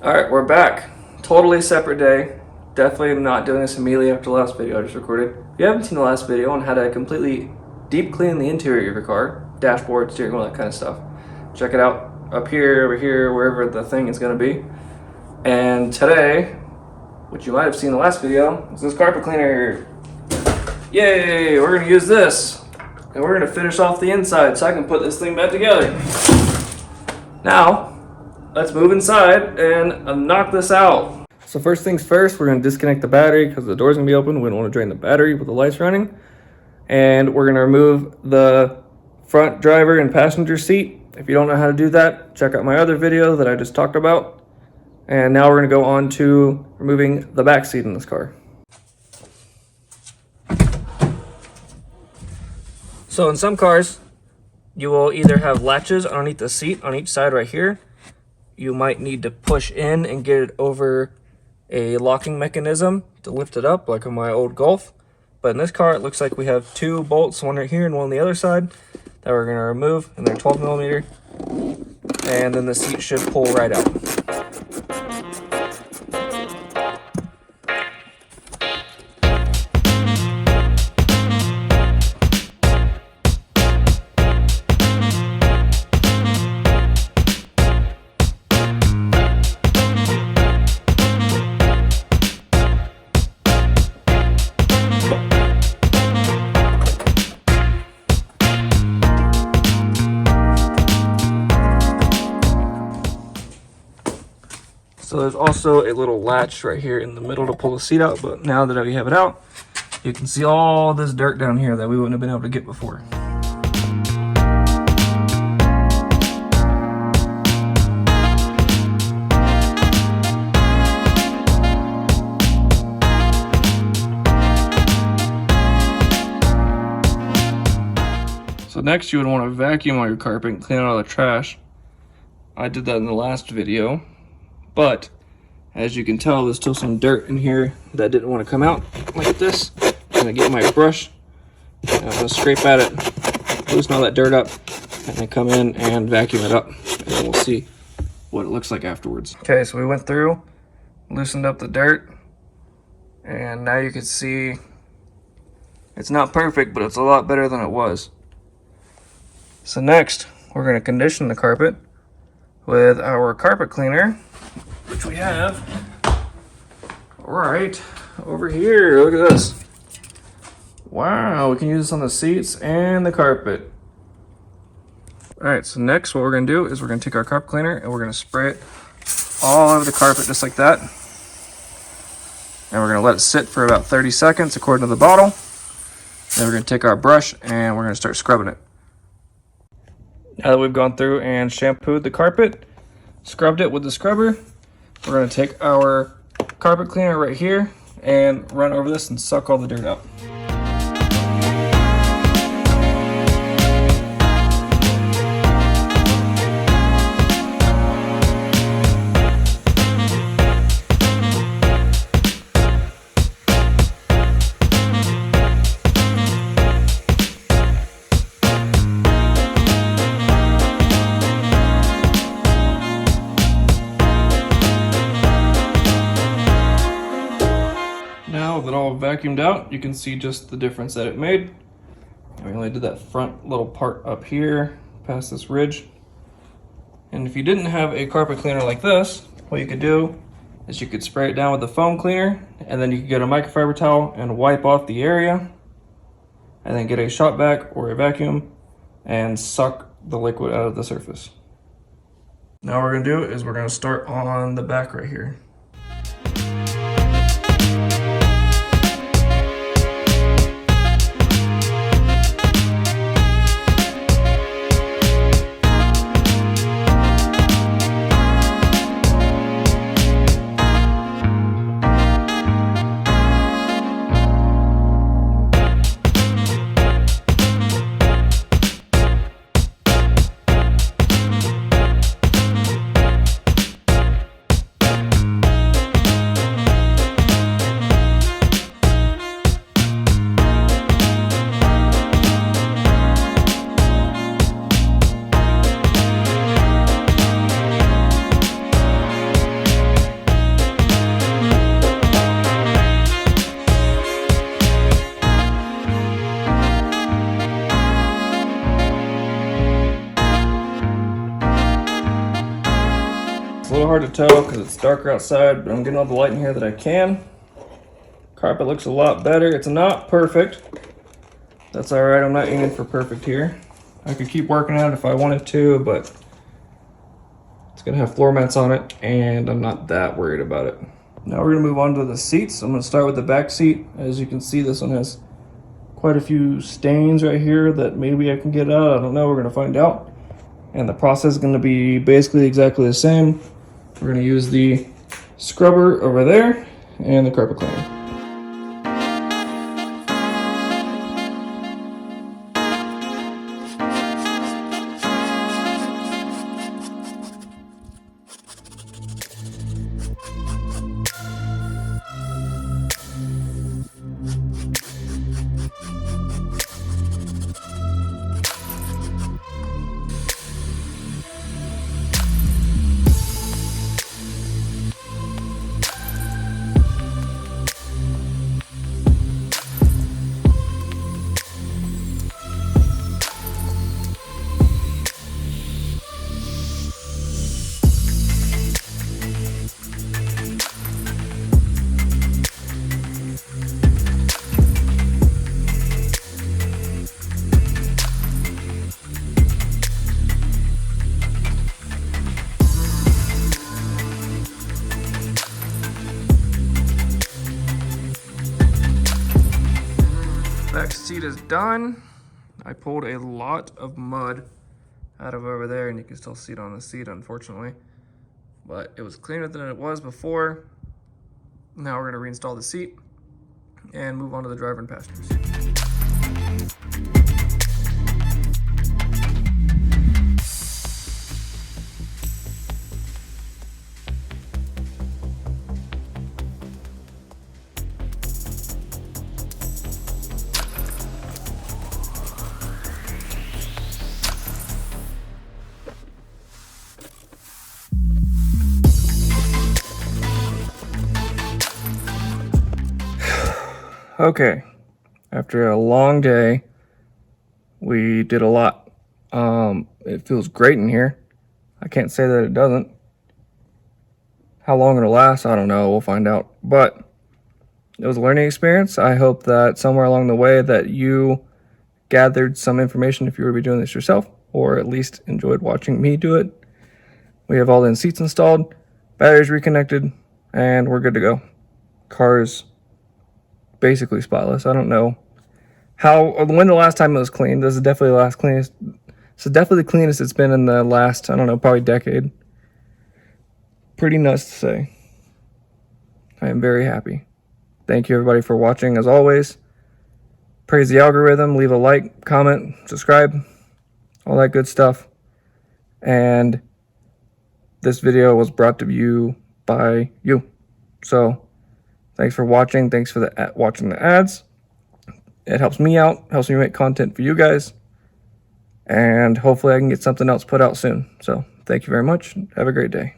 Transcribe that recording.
Alright, we're back. Totally separate day. Definitely am not doing this immediately after the last video I just recorded. If you haven't seen the last video on how to completely deep clean the interior of your car, dashboard, steering wheel, that kind of stuff, check it out up here, over here, wherever the thing is going to be. And today, what you might have seen in the last video, is this carpet cleaner here. Yay! We're going to use this. And we're going to finish off the inside so I can put this thing back together. Now, let's move inside and knock this out. So first things first, we're going to disconnect the battery because the door's going to be open. We don't want to drain the battery with the lights running. And we're going to remove the front driver and passenger seat. If you don't know how to do that, check out my other video that I just talked about. And now we're going to go on to removing the back seat in this car. So in some cars, you will either have latches underneath the seat on each side right here. You might need to push in and get it over a locking mechanism to lift it up, like on my old Golf. But in this car, it looks like we have two bolts, one right here and one on the other side, that we're going to remove, and they're 12 millimeter. And then the seat should pull right out. So there's also a little latch right here in the middle to pull the seat out, but now that we have it out, you can see all this dirt down here that we wouldn't have been able to get before. So next you would want to vacuum all your carpet and clean out all the trash. I did that in the last video. But, as you can tell, there's still some dirt in here that didn't want to come out like this. I'm going to get my brush, and I'm going to scrape at it, loosen all that dirt up, and then come in and vacuum it up. And then we'll see what it looks like afterwards. Okay, so we went through, loosened up the dirt, and now you can see it's not perfect, but it's a lot better than it was. So next, we're going to condition the carpet with our carpet cleaner, which we have right over here. Look at this. Wow, we can use this on the seats and the carpet. All right, so next what we're gonna do is we're gonna take our carpet cleaner and we're gonna spray it all over the carpet just like that. And we're gonna let it sit for about 30 seconds according to the bottle. Then we're gonna take our brush and we're gonna start scrubbing it. Now that we've gone through and shampooed the carpet, scrubbed it with the scrubber, we're going to take our carpet cleaner right here and run over this and suck all the dirt out. Now that all vacuumed out, you can see just the difference that it made. We only did that front little part up here, past this ridge. And if you didn't have a carpet cleaner like this, what you could do is you could spray it down with the foam cleaner, and then you could get a microfiber towel and wipe off the area, and then get a shop vac or a vacuum and suck the liquid out of the surface. Now what we're gonna do is we're gonna start on the back right here. tell because it's darker outside, but I'm getting all the light in here that I can. Carpet looks a lot better. It's not perfect. That's all right. I'm not aiming for perfect here. I could keep working on it if I wanted to, but it's gonna have floor mats on it, and I'm not that worried about it. Now we're gonna move on to the seats. I'm gonna start with the back seat. As you can see, this one has quite a few stains right here that maybe I can get out. I don't know. We're gonna find out. And the process is gonna be basically exactly the same. We're gonna use the scrubber over there and the carpet cleaner. Back seat is done. I pulled a lot of mud out of over there, and you can still see it on the seat, unfortunately. But it was cleaner than it was before. Now we're gonna reinstall the seat and move on to the driver and passenger seat. Okay, after a long day, we did a lot. It feels great in here. I can't say that it doesn't. How long it'll last, I don't know. We'll find out. But it was a learning experience. I hope that somewhere along the way that you gathered some information if you were to be doing this yourself, or at least enjoyed watching me do it. We have all the seats installed, batteries reconnected, and we're good to go. Car's basically spotless. I don't know when the last time it was cleaned. This is definitely the last cleanest. This is definitely the cleanest it's been in the last, I don't know, probably decade. Pretty nuts to say. I am very happy. Thank you everybody for watching as always. Praise the algorithm. Leave a like, comment, subscribe, all that good stuff. And this video was brought to you by you. So thanks for watching. Thanks for watching the ads. It helps me out, helps me make content for you guys. And hopefully I can get something else put out soon. So thank you very much. Have a great day.